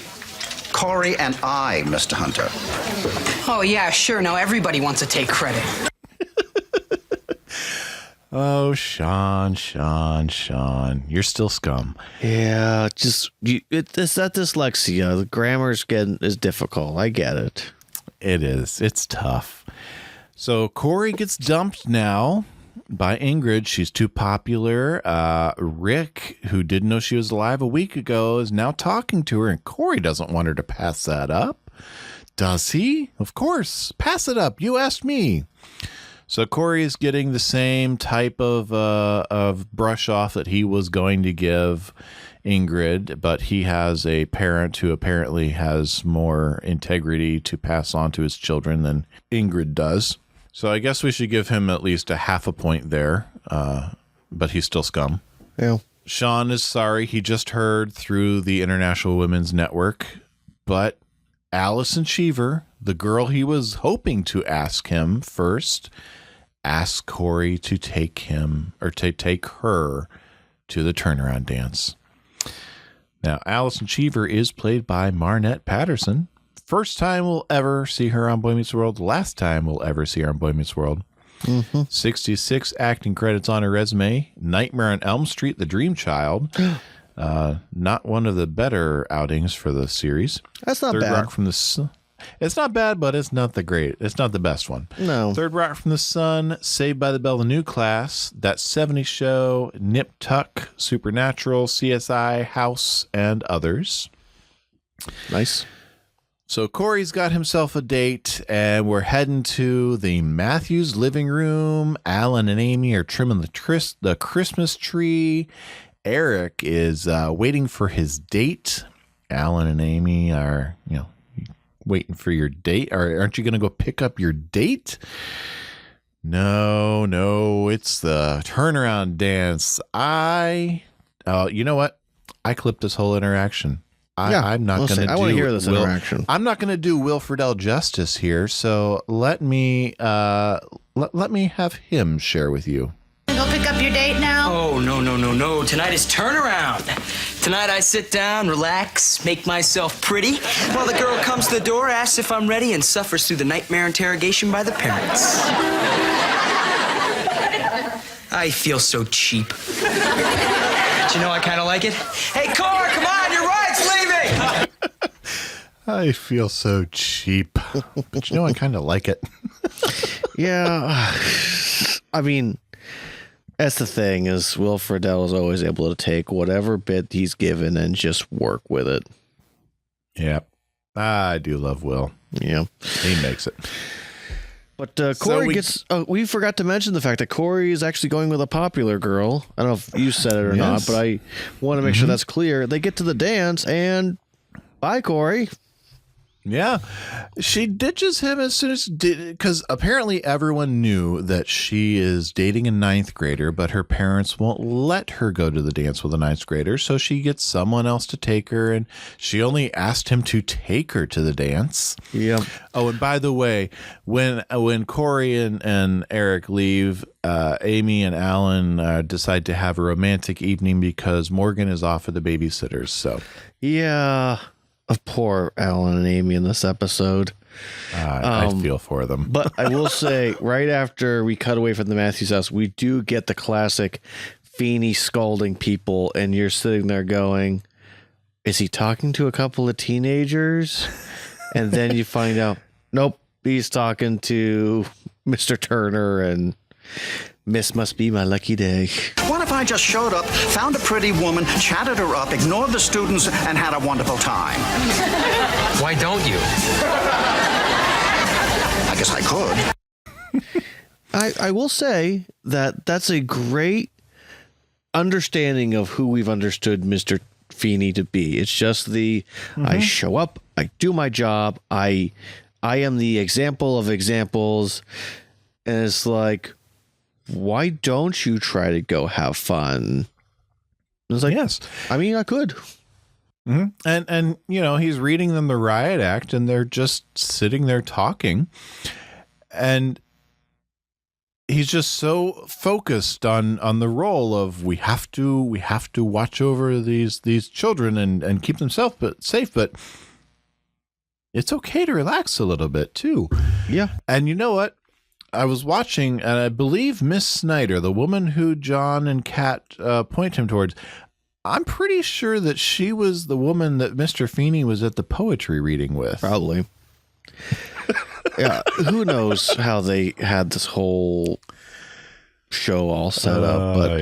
Cory and I, Mr. Hunter. Oh, yeah, sure. Now everybody wants to take credit. Oh, Sean, you're still scum. Yeah, just it's that dyslexia. The grammar is difficult. I get it. It is. It's tough. So Cory gets dumped now by Ingrid. She's too popular. Rick, who didn't know she was alive a week ago, is now talking to her, and Cory doesn't want her to pass that up. Does he? Of course. Pass it up. You asked me. So Cory is getting the same type of brush off that he was going to give Ingrid, but he has a parent who apparently has more integrity to pass on to his children than Ingrid does. So I guess we should give him at least a half a point there, but he's still scum. Yeah. Sean is sorry. He just heard through the International Women's Network, but Allison Cheever, the girl he was hoping to ask him first, asked Cory to take him or to take her to the turnaround dance. Now, Allison Cheever is played by Marnette Patterson. First time we'll ever see her on Boy Meets World. Last time we'll ever see her on Boy Meets World. 66 acting credits on her resume. Nightmare on Elm Street, The Dream Child. Not one of the better outings for the series. That's not Third bad. Rock from the Sun. It's not bad, but it's not the best one. No. Third Rock from the Sun, Saved by the Bell, The New Class, That 70s Show, Nip Tuck, Supernatural, CSI, House, and others. Nice. So Cory's got himself a date, and we're heading to the Matthews living room. Alan and Amy are trimming the Christmas tree. Eric is waiting for his date. Alan and Amy are, waiting for your date. Aren't you going to go pick up your date? No, it's the turnaround dance. You know what? I clipped this whole interaction. I'm not going to do. I want to hear this interaction. I'm not going to do Will Friedle justice here. So let me have him share with you. Go pick up your date now? Oh, no. Tonight is turnaround. Tonight I sit down, relax, make myself pretty, while the girl comes to the door, asks if I'm ready, and suffers through the nightmare interrogation by the parents. I feel so cheap. But you know I kind of like it? Hey, Cory, come on, your ride's leaving! I feel so cheap. But I kind of like it. Yeah. I mean, that's the thing, is Will Friedle is always able to take whatever bit he's given and just work with it. Yeah. I do love Will. Yeah. He makes it. But Cory gets... Oh, we forgot to mention the fact that Cory is actually going with a popular girl. I don't know if you said it or not, but I want to make sure that's clear. They get to the dance, and bye, Cory. Yeah. She ditches him as soon as... Because apparently everyone knew that she is dating a 9th grader, but her parents won't let her go to the dance with a 9th grader, so she gets someone else to take her, and she only asked him to take her to the dance. Yeah. Oh, and by the way, when Cory and Eric leave, Amy and Alan decide to have a romantic evening because Morgan is off at the babysitters, so... Yeah... Of poor Alan and Amy in this episode. I feel for them. But I will say, right after we cut away from the Matthews house, we do get the classic Feeney scalding people, and you're sitting there going, is he talking to a couple of teenagers? And then you find out, nope, he's talking to Mr. Turner, and Miss must be my lucky day. What if I just showed up, found a pretty woman, chatted her up, ignored the students, and had a wonderful time? Why don't you? I guess I could. I will say that that's a great understanding of who we've understood Mr. Feeney to be. It's just I show up, I do my job, I am the example of examples, and it's like, why don't you try to go have fun? It's like, yes. I mean, I could. Mm-hmm. And he's reading them the riot act, and they're just sitting there talking, and he's just so focused on the role of we have to watch over these children and keep them safe, but it's okay to relax a little bit too. Yeah. And you know what? I was watching, and I believe Miss Snyder, the woman who John and Kat point him towards, I'm pretty sure that she was the woman that Mr. Feeney was at the poetry reading with. Probably. Yeah, who knows how they had this whole show all set up, but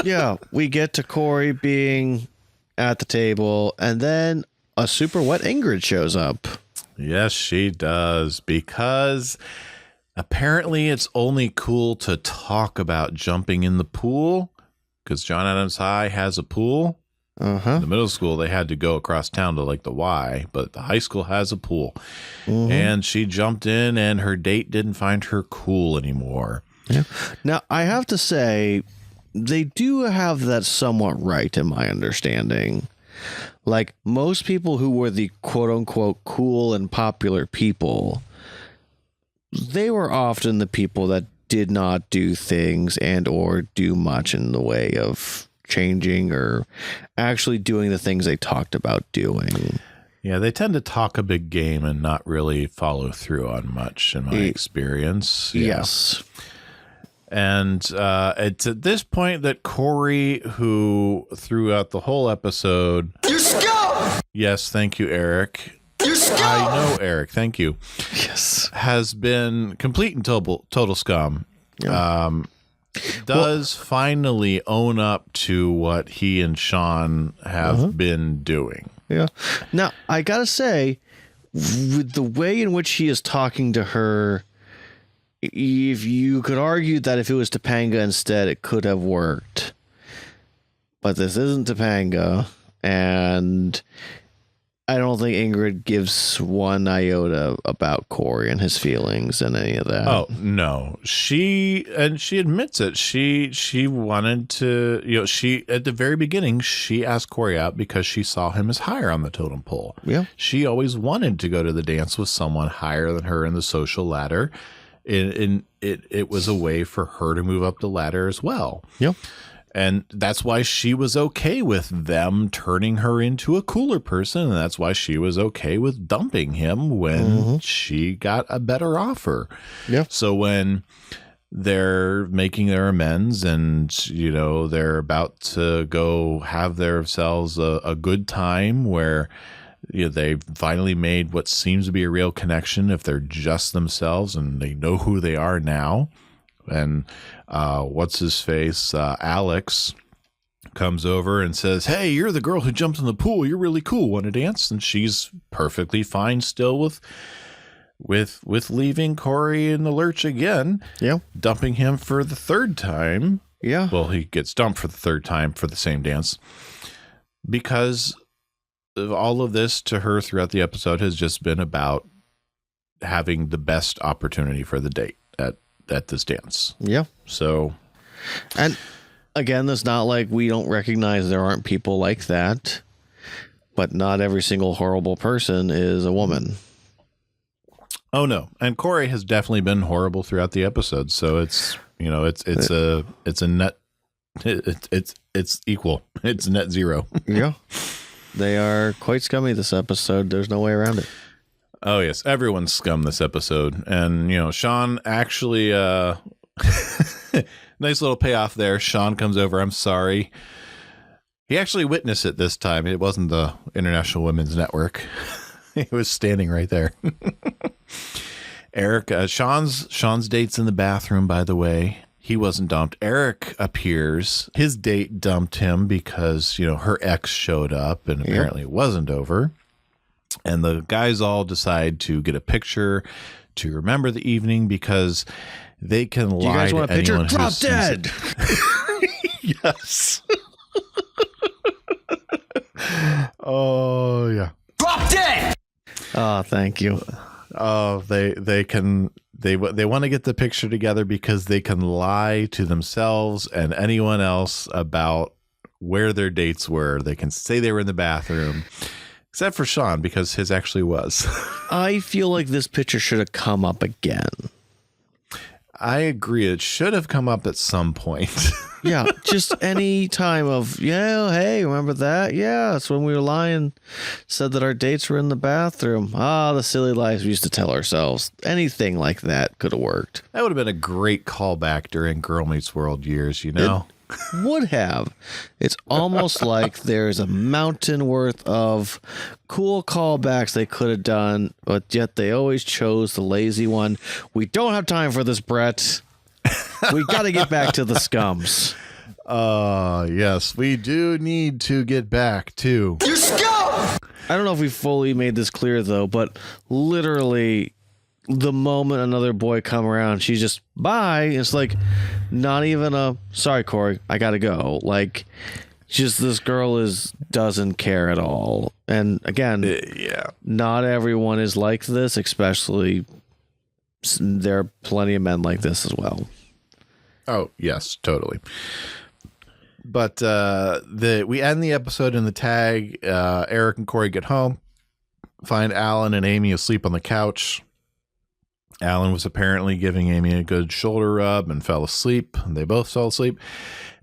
yeah, we get to Cory being at the table, and then a super wet Ingrid shows up. Yes, she does, because apparently it's only cool to talk about jumping in the pool, because John Adams High has a pool. In the middle school, they had to go across town to like the Y, but the high school has a pool. And she jumped in, and her date didn't find her cool anymore. Yeah. Now, I have to say, they do have that somewhat right, in my understanding. Like, most people who were the quote-unquote cool and popular people, they were often the people that did not do things and or do much in the way of changing or actually doing the things they talked about doing. Yeah, they tend to talk a big game and not really follow through on much, in my experience. Yes. And it's at this point that Cory, who throughout the whole episode... You're scum! Yes, thank you, Eric. You're scum! I know, Eric, thank you. Yes. Has been complete and total scum. Yeah. Does finally own up to what he and Sean have been doing. Yeah. Now, I gotta say, with the way in which he is talking to her, if you could argue that if it was Topanga instead, it could have worked. But this isn't Topanga, and I don't think Ingrid gives one iota about Cory and his feelings and any of that. Oh, no. She admits it. She wanted to, she, at the very beginning, she asked Cory out because she saw him as higher on the totem pole. Yeah. She always wanted to go to the dance with someone higher than her in the social ladder. It was a way for her to move up the ladder as well. Yeah. And that's why she was okay with them turning her into a cooler person. And that's why she was okay with dumping him when she got a better offer. Yeah. So when they're making their amends and, they're about to go have themselves a good time where they've finally made what seems to be a real connection if they're just themselves and they know who they are now. And what's his face? Alex comes over and says, "Hey, you're the girl who jumped in the pool. You're really cool. Want to dance?" And she's perfectly fine still with leaving Cory in the lurch again. Yeah. Dumping him for the third time. Yeah. Well, he gets dumped for the third time for the same dance because of all of this to her throughout the episode has just been about having the best opportunity for the date at this dance. Yeah. So, and again, it's not like we don't recognize there aren't people like that, but not every single horrible person is a woman. Oh no. And Cory has definitely been horrible throughout the episode. So it's equal. It's net zero. Yeah. They are quite scummy this episode. There's no way around it. Oh, yes. Everyone's scum this episode. And, Sean actually, nice little payoff there. Sean comes over. I'm sorry. He actually witnessed it this time. It wasn't the International Women's Network. He was standing right there. Eric, Sean's date's in the bathroom, by the way. He wasn't dumped. Eric appears. His date dumped him because, her ex showed up and apparently it wasn't over. And the guys all decide to get a picture to remember the evening because they can lie. You guys to want a picture? anyone Drop who's dead. Yes. Oh yeah. Drop dead! Oh, thank you. Oh, they want to get the picture together because they can lie to themselves and anyone else about where their dates were. They can say they were in the bathroom. Except for Sean, because his actually was. I feel like this picture should have come up again. I agree. It should have come up at some point. Yeah, just any time of, hey, remember that? Yeah, it's when we were lying, said that our dates were in the bathroom. The silly lies we used to tell ourselves. Anything like that could have worked. That would have been a great callback during Girl Meets World years, would have. It's almost like there's a mountain worth of cool callbacks they could have done, but yet they always chose the lazy one. We don't have time for this, Brett. We got to get back to the scums. Yes, we do need to get back to... You scum! I don't know if we fully made this clear, though, but literally... the moment another boy come around, she's just bye. It's like not even a sorry, Cory, I gotta go. Like, just this girl doesn't care at all. And again, not everyone is like this. Especially, there are plenty of men like this as well. Oh yes, totally. But we end the episode in the tag. Eric and Cory get home, find Alan and Amy asleep on the couch. Alan was apparently giving Amy a good shoulder rub and fell asleep. They both fell asleep.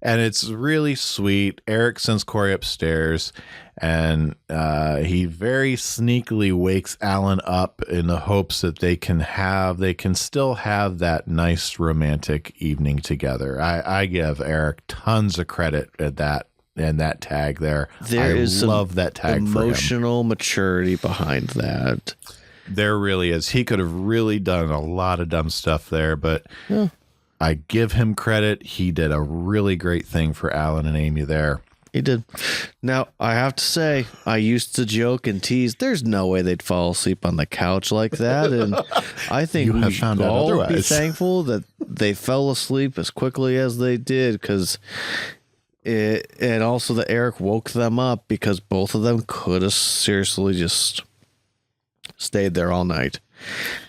And it's really sweet. Eric sends Cory upstairs, and he very sneakily wakes Alan up in the hopes that they can still have that nice romantic evening together. I give Eric tons of credit at that. And that tag there. I love that tag for him. Emotional maturity behind that. There really is. He could have really done a lot of dumb stuff there, but I give him credit. He did a really great thing for Alan and Amy there. He did. Now, I have to say, I used to joke and tease, there's no way they'd fall asleep on the couch like that. And I think we should all be thankful that they fell asleep as quickly as they did, because and also that Eric woke them up, because both of them could have seriously just stayed there all night.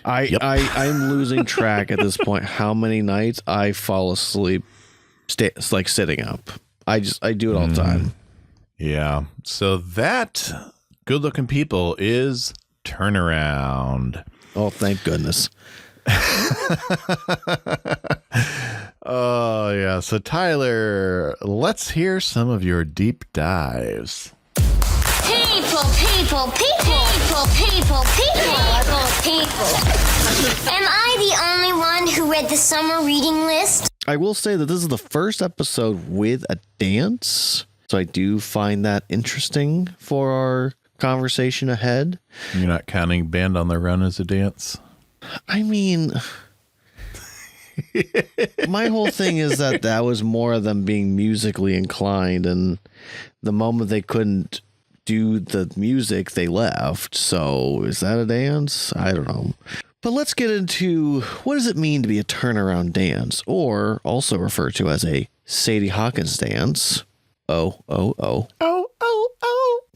I'm losing track at this point how many nights I fall asleep like sitting up. I do it all the time. Yeah. So that Good Looking People is Turnaround. Oh, thank goodness. Oh yeah. So Tyler, let's hear some of your deep dives. People. Am I the only one who read the summer reading list? I will say that this is the first episode with a dance, so I do find that interesting for our conversation ahead. You're not counting Band on the Run as a dance? I mean, my whole thing is that was more of them being musically inclined, and the moment they couldn't do the music, they left. So is that a dance? I don't know. But let's get into, what does it mean to be a turnaround dance, or also referred to as a Sadie Hawkins dance? Oh.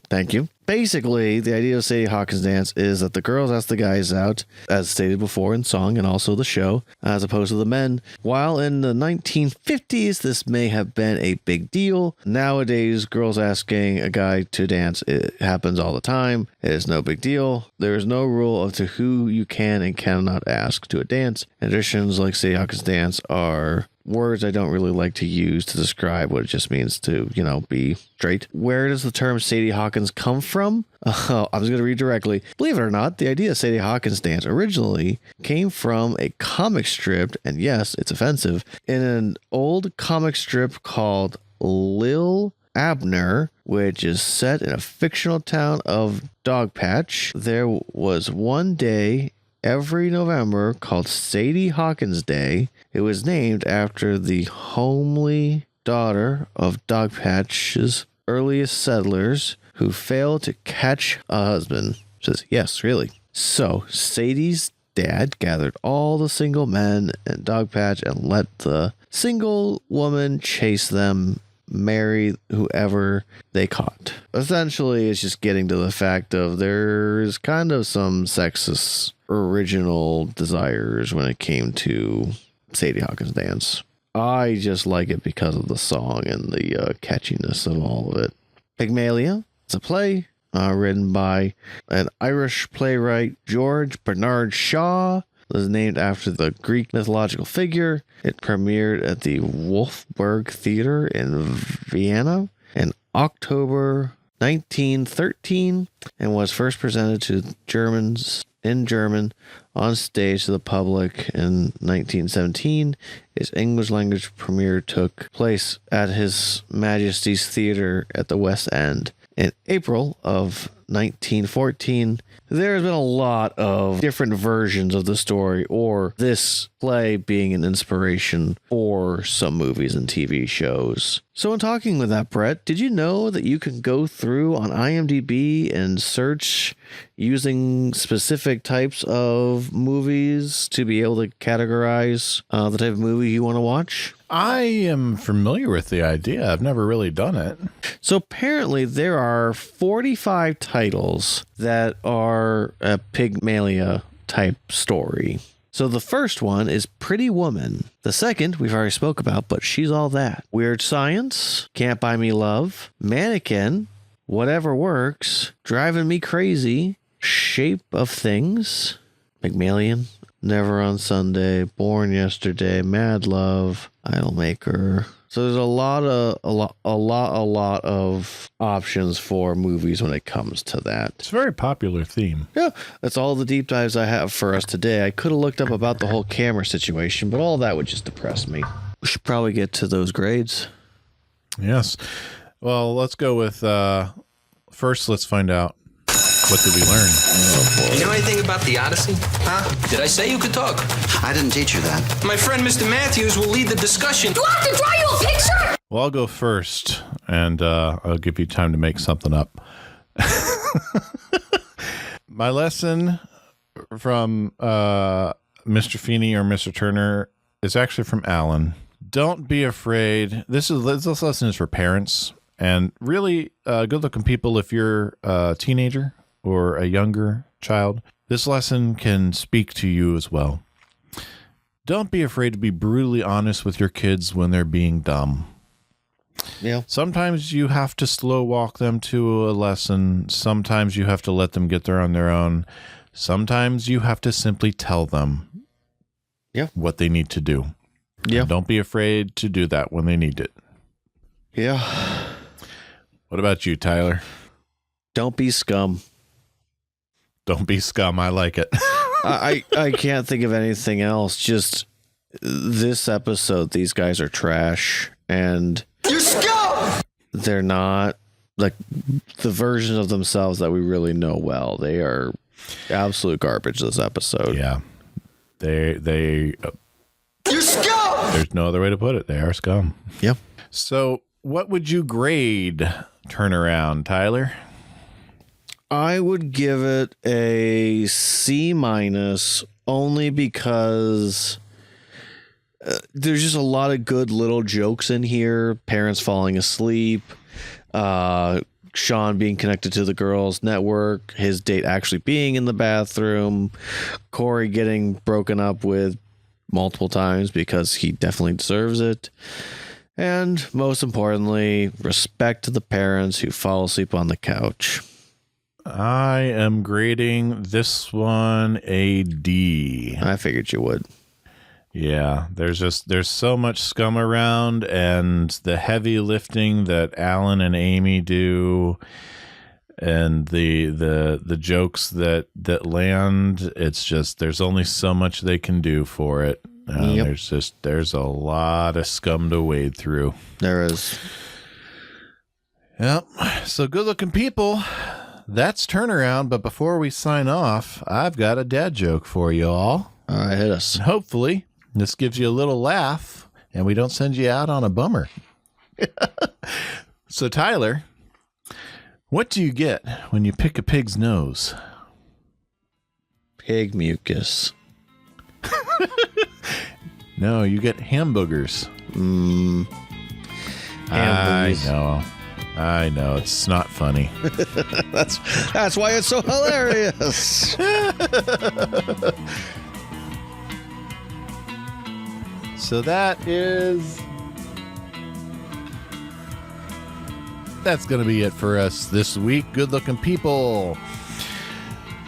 Thank you. Basically, the idea of Sadie Hawkins dance is that the girls ask the guys out, as stated before in song and also the show, as opposed to the men. While in the 1950s, this may have been a big deal. Nowadays, girls asking a guy to dance, it happens all the time. It is no big deal. There is no rule of to who you can and cannot ask to a dance. Traditions like Sadie Hawkins dance are words I don't really like to use to describe what it just means to, be straight. Where does the term Sadie Hawkins come from? I was going to read directly. Believe it or not, the idea of Sadie Hawkins dance originally came from a comic strip, and yes, it's offensive, in an old comic strip called Lil Abner, which is set in a fictional town of Dogpatch. There was one day every November called Sadie Hawkins Day. It was named after the homely daughter of Dogpatch's earliest settlers who failed to catch a husband. Says, yes, really. So Sadie's dad gathered all the single men in Dogpatch and let the single woman chase them, marry whoever they caught. Essentially, it's just getting to the fact of there's kind of some sexist original desires when it came to Sadie Hawkins dance. I just like it because of the song and the catchiness of all of it. Pygmalion, it's a play written by an Irish playwright, George Bernard Shaw. It was named after the Greek mythological figure. It premiered at the Wolfsburg Theater in Vienna in October 1913 and was first presented to Germans in German on stage to the public in 1917. His English language premiere took place at His Majesty's Theatre at the West End. In April of 1914, there has been a lot of different versions of the story, or this play being an inspiration for some movies and TV shows. So in talking with that, Brett, did you know that you can go through on IMDb and search using specific types of movies to be able to categorize the type of movie you want to watch? I am familiar with the idea. I've never really done it. So apparently there are 45 titles that are a Pygmalion type story. So the first one is Pretty Woman. The second we've already spoke about, but She's All That. Weird Science, Can't Buy Me Love, Mannequin, Whatever Works, Driving Me Crazy, Shape of Things, Pygmalion, Never on Sunday, Born Yesterday, Mad Love, Idolmaker. So there's a lot of options for movies when it comes to that. It's a very popular theme. Yeah, that's all the deep dives I have for us today. I could have looked up about the whole camera situation, but all that would just depress me. We should probably get to those grades. Yes. Well, let's go with first. Let's find out, what did we learn? You know anything about the Odyssey? Huh? Did I say you could talk? I didn't teach you that. My friend Mr. Matthews will lead the discussion. Do I have to draw you a picture? Well, I'll go first, and I'll give you time to make something up. My lesson from Mr. Feeney or Mr. Turner is actually from Alan. Don't be afraid. This lesson is for parents and really good-looking people. If you're a teenager or a younger child, this lesson can speak to you as well. Don't be afraid to be brutally honest with your kids when they're being dumb. Yeah. Sometimes you have to slow walk them to a lesson. Sometimes you have to let them get there on their own. Sometimes you have to simply tell them what they need to do. Yeah. And don't be afraid to do that when they need it. Yeah. What about you, Tyler? Don't be scum. Don't be scum. I like it. I can't think of anything else. Just this episode, these guys are trash, and You're scum! they're not like the version of themselves that we really know well. They are absolute garbage this episode. Yeah. They You're scum! There's no other way to put it. They are scum. Yep. So what would you grade Turnaround, Tyler? I would give it a C-, only because there's just a lot of good little jokes in here. Parents falling asleep, Sean being connected to the girls' network, his date actually being in the bathroom, Cory getting broken up with multiple times because he definitely deserves it. And most importantly, respect to the parents who fall asleep on the couch. I am grading this one a D. I figured you would. Yeah, there's so much scum around, and the heavy lifting that Alan and Amy do, and the jokes that land. It's just there's only so much they can do for it. Yep. There's a lot of scum to wade through. There is. Yep. So good looking people. That's Turnaround, but before we sign off, I've got a dad joke for you all. All right, hit us. Hopefully, this gives you a little laugh, and we don't send you out on a bummer. So, Tyler, what do you get when you pick a pig's nose? Pig mucus. No, you get hamburgers. I know. It's not funny. That's why it's so hilarious. So that's going to be it for us this week. Good looking people.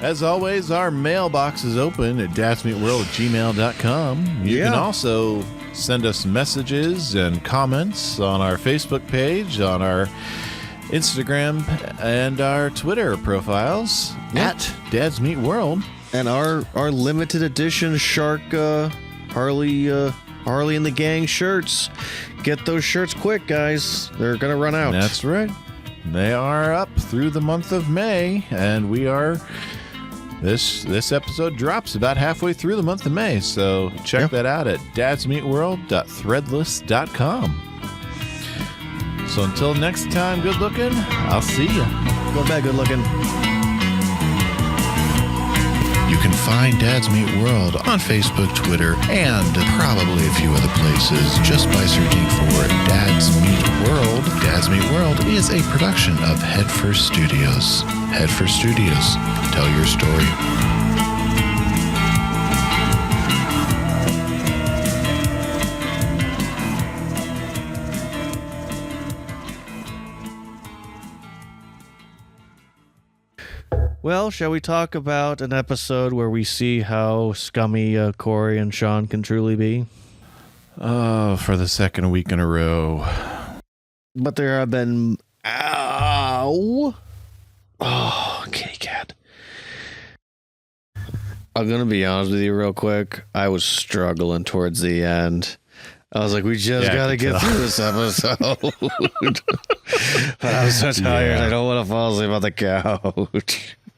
As always, our mailbox is open at dadsmeetworld@gmail.com. You can also send us messages and comments on our Facebook page, on our Instagram, and our Twitter profiles at Dads Meet World. And our limited edition Shark Harley and the Gang shirts. Get those shirts quick, guys. They're gonna run out. That's right. They are up through the month of May, and we are. This episode drops about halfway through the month of May, so check that out at dadsmeetworld.threadless.com. So until next time, good looking. I'll see you. Go back, good looking. You can find Dads Meet World on Facebook, Twitter, and probably a few other places just by searching for Dads Meet World. Dads Meet World is a production of Headfirst Studios. Headfirst Studios. Tell your story. Well, shall we talk about an episode where we see how scummy Cory and Sean can truly be? Oh, for the second week in a row. But there have been... Ow! Oh, kitty cat. I'm going to be honest with you real quick. I was struggling towards the end. I was like, we just got to get through this episode. But I was so tired. I don't want to fall asleep on the couch.